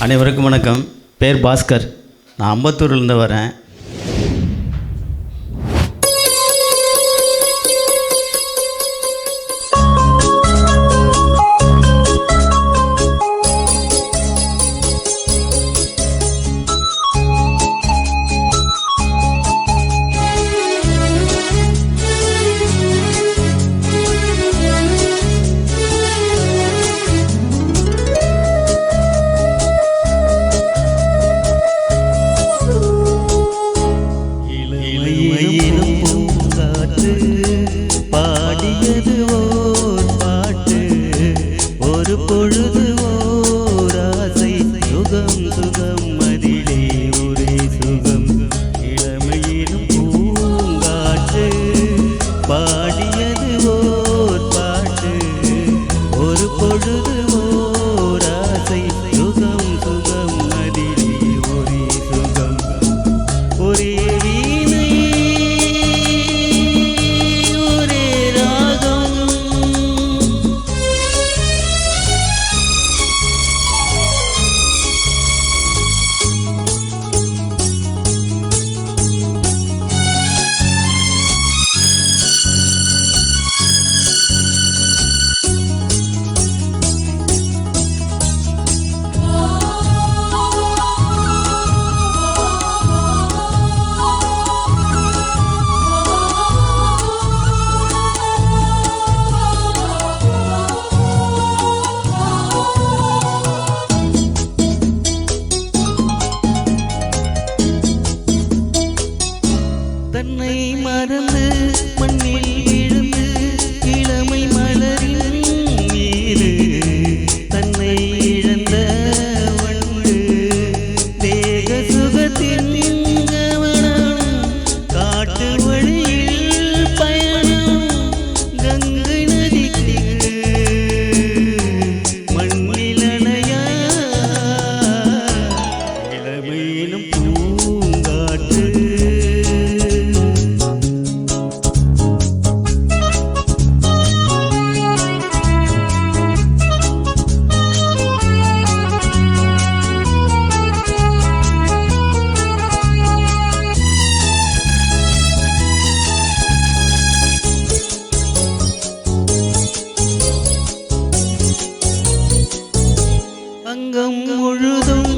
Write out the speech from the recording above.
அனைவருக்கும் வணக்கம். பேர் பாஸ்கர். நான் அம்பத்தூர்லேருந்து வரேன். பாடியது ஓர் பாட்டு, ஒரு பொழுது ஓர் ஆசை, சுகம் சுகம் அதிலே ஒரே சுகம், இளமையிலும் பூங்காற்று. பாடியது ஓர் பாட்டு, ஒரு பொழுது ஓர் ஆசை, சுகம் சுகம் அதிலே ஒரே சுகம். ஒரே தன்னை மறந்து மண்ணில் விழுந்து இளமை மலரின் மீது தன்னை இழந்த வண்டு தேக சுகத்தின் கவனம், காட்டு வழியில் பயணம், கங்கை நதிக்கு மண்ணில் அணையா இளமையிலும் பூங்காற்று. அங்கம் முழுதும்